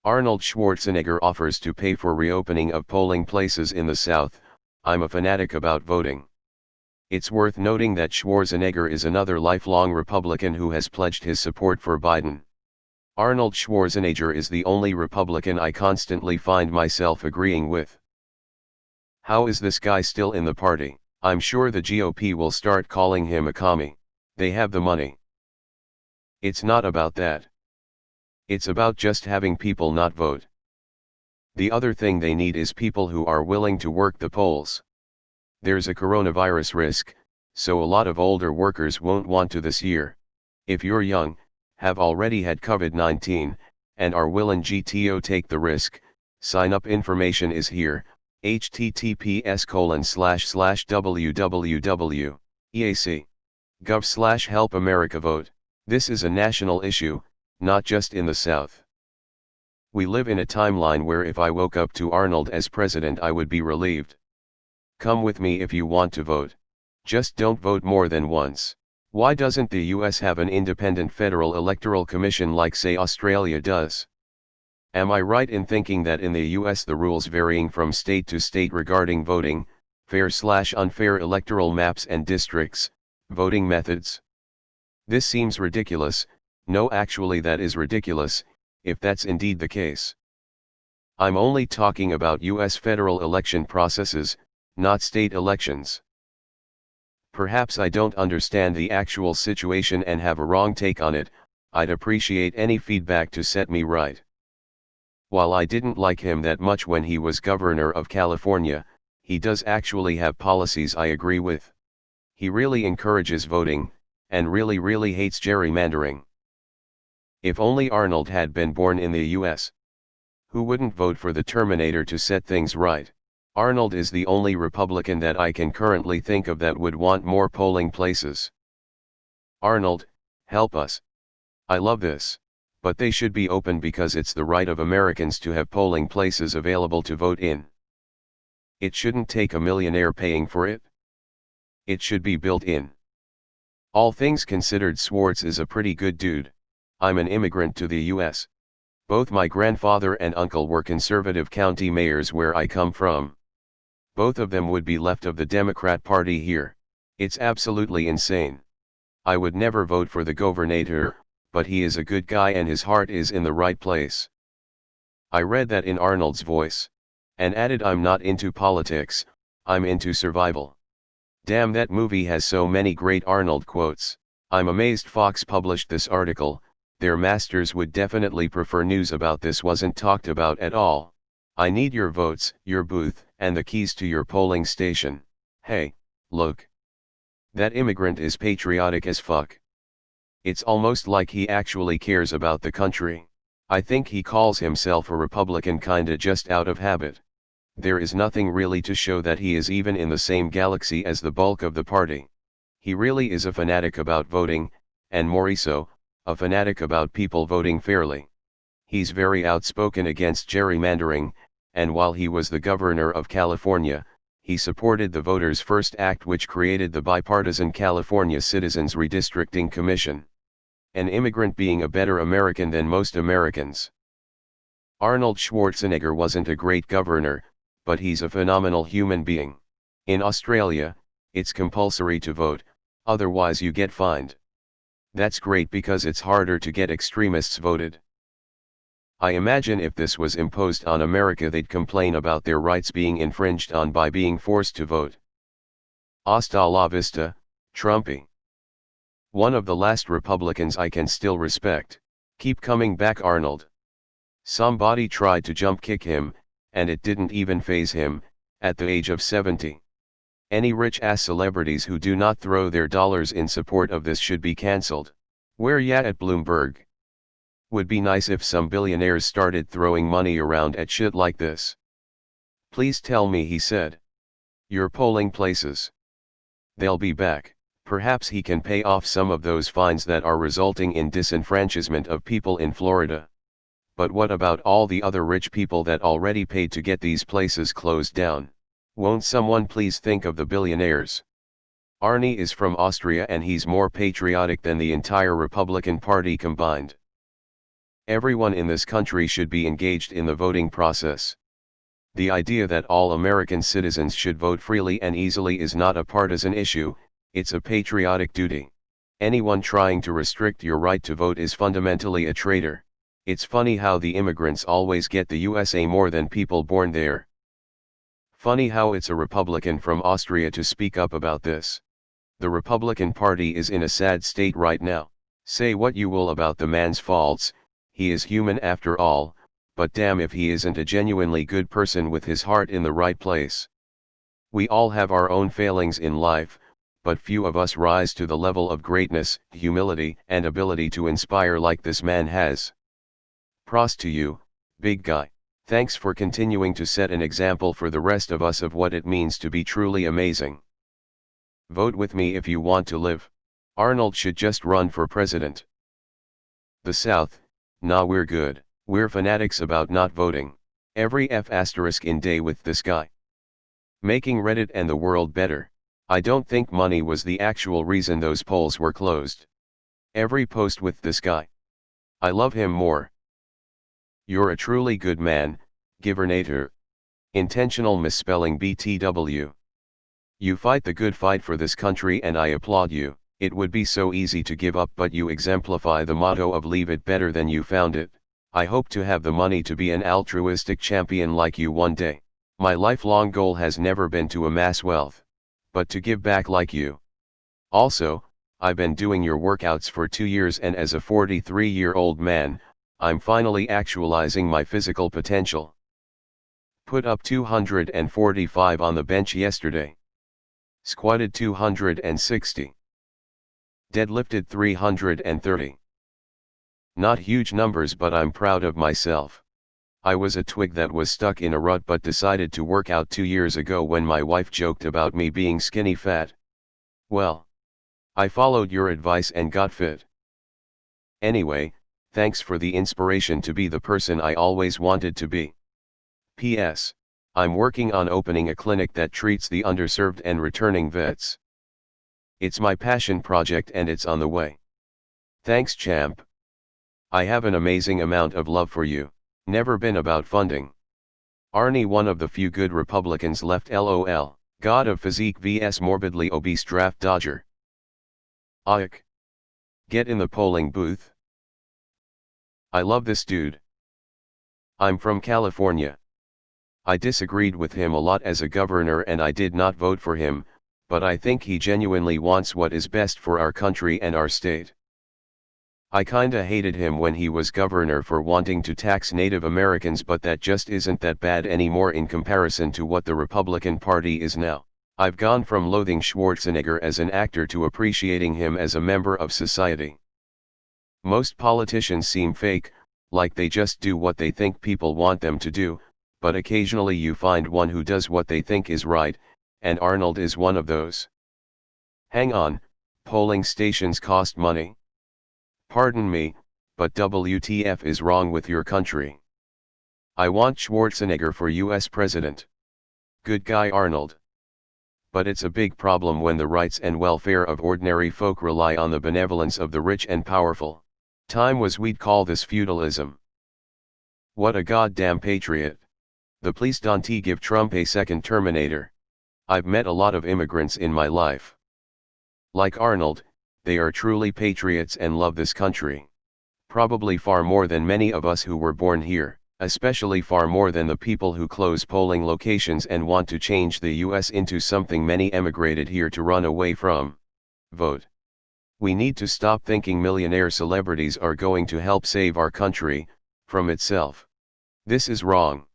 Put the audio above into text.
Arnold Schwarzenegger offers to pay for reopening of polling places in the South. I'm a fanatic about voting. It's worth noting that Schwarzenegger is another lifelong Republican who has pledged his support for Biden. Arnold Schwarzenegger is the only Republican I constantly find myself agreeing with. How is this guy still in the party? I'm sure the GOP will start calling him a commie. They have the money. It's not about that. It's about just having people not vote. The other thing they need is people who are willing to work the polls. There's a coronavirus risk, so a lot of older workers won't want to this year. If you're young, have already had COVID-19, and are willing to take the risk, sign up. Information is here, https://www.eac.gov/help America vote. This is a national issue, not just in the South. We live in a timeline where if I woke up to Arnold as president I would be relieved. Come with me if you want to vote. Just don't vote more than once. Why doesn't the US have an independent federal electoral commission like say Australia does? Am I right in thinking that in the US the rules varying from state to state regarding voting, fair/unfair electoral maps and districts, voting methods? This seems ridiculous. No, actually that is ridiculous, if that's indeed the case. I'm only talking about US federal election processes, not state elections. Perhaps I don't understand the actual situation and have a wrong take on it. I'd appreciate any feedback to set me right. While I didn't like him that much when he was governor of California, he does actually have policies I agree with. He really encourages voting, and really hates gerrymandering. If only Arnold had been born in the US. Who wouldn't vote for the Terminator to set things right? Arnold is the only Republican that I can currently think of that would want more polling places. Arnold, help us. I love this, but they should be open because it's the right of Americans to have polling places available to vote in. It shouldn't take a millionaire paying for it. It should be built in. All things considered, Schwartz is a pretty good dude. I'm an immigrant to the US. Both my grandfather and uncle were conservative county mayors where I come from. Both of them would be left of the Democrat Party here. It's absolutely insane. I would never vote for the governor, but he is a good guy and his heart is in the right place. I read that in Arnold's voice. And added, I'm not into politics, I'm into survival. Damn, that movie has so many great Arnold quotes. I'm amazed Fox published this article. Their masters would definitely prefer news about this wasn't talked about at all. I need your votes, your booth, and the keys to your polling station. Hey, look. That immigrant is patriotic as fuck. It's almost like he actually cares about the country. I think he calls himself a Republican kinda just out of habit. There is nothing really to show that he is even in the same galaxy as the bulk of the party. He really is a fanatic about voting, and more so, a fanatic about people voting fairly. He's very outspoken against gerrymandering, and while he was the governor of California, he supported the Voters First Act, which created the bipartisan California Citizens Redistricting Commission. An immigrant being a better American than most Americans. Arnold Schwarzenegger wasn't a great governor, but he's a phenomenal human being. In Australia, it's compulsory to vote, otherwise you get fined. That's great because it's harder to get extremists voted. I imagine if this was imposed on America they'd complain about their rights being infringed on by being forced to vote. Hasta la vista, Trumpy. One of the last Republicans I can still respect. Keep coming back, Arnold. Somebody tried to jump kick him, and it didn't even faze him, at the age of 70. Any rich-ass celebrities who do not throw their dollars in support of this should be cancelled. Where ya at, Bloomberg? Would be nice if some billionaires started throwing money around at shit like this. Please tell me, he said. Your polling places. They'll be back. Perhaps he can pay off some of those fines that are resulting in disenfranchisement of people in Florida. But what about all the other rich people that already paid to get these places closed down? Won't someone please think of the billionaires? Arnie is from Austria and he's more patriotic than the entire Republican Party combined. Everyone in this country should be engaged in the voting process. The idea that all American citizens should vote freely and easily is not a partisan issue, it's a patriotic duty. Anyone trying to restrict your right to vote is fundamentally a traitor. It's funny how the immigrants always get the USA more than people born there. Funny how it's a Republican from Austria to speak up about this. The Republican Party is in a sad state right now. Say what you will about the man's faults, he is human after all, but damn if he isn't a genuinely good person with his heart in the right place. We all have our own failings in life, but few of us rise to the level of greatness, humility, and ability to inspire like this man has. Props to you, big guy. Thanks for continuing to set an example for the rest of us of what it means to be truly amazing. Vote with me if you want to live. Arnold should just run for president. The South, nah, we're good. We're fanatics about not voting. Every F** in day with this guy. Making Reddit and the world better. I don't think money was the actual reason those polls were closed. Every post with this guy. I love him more. You're a truly good man, Givernator. Intentional misspelling BTW. You fight the good fight for this country and I applaud you. It would be so easy to give up, but you exemplify the motto of leave it better than you found it. I hope to have the money to be an altruistic champion like you one day. My lifelong goal has never been to amass wealth, but to give back like you. Also, I've been doing your workouts for 2 years and as a 43-year-old man, I'm finally actualizing my physical potential. Put up 245 on the bench yesterday. Squatted 260. Deadlifted 330. Not huge numbers, but I'm proud of myself. I was a twig that was stuck in a rut but decided to work out 2 years ago when my wife joked about me being skinny fat. Well, I followed your advice and got fit. Anyway, thanks for the inspiration to be the person I always wanted to be. P.S. I'm working on opening a clinic that treats the underserved and returning vets. It's my passion project and it's on the way. Thanks, champ. I have an amazing amount of love for you. Never been about funding. Arnie, one of the few good Republicans left, LOL. God of physique vs morbidly obese draft dodger. Ayuk. Get in the polling booth. I love this dude. I'm from California. I disagreed with him a lot as a governor and I did not vote for him, but I think he genuinely wants what is best for our country and our state. I kinda hated him when he was governor for wanting to tax Native Americans, but that just isn't that bad anymore in comparison to what the Republican Party is now. I've gone from loathing Schwarzenegger as an actor to appreciating him as a member of society. Most politicians seem fake, like they just do what they think people want them to do, but occasionally you find one who does what they think is right, and Arnold is one of those. Hang on, polling stations cost money. Pardon me, but WTF is wrong with your country? I want Schwarzenegger for US president. Good guy Arnold. But it's a big problem when the rights and welfare of ordinary folk rely on the benevolence of the rich and powerful. Time was we'd call this feudalism. What a goddamn patriot. The please don't give Trump a second Terminator. I've met a lot of immigrants in my life. Like Arnold, they are truly patriots and love this country. Probably far more than many of us who were born here, especially far more than the people who close polling locations and want to change the US into something many emigrated here to run away from. Vote. We need to stop thinking millionaire celebrities are going to help save our country from itself. This is wrong.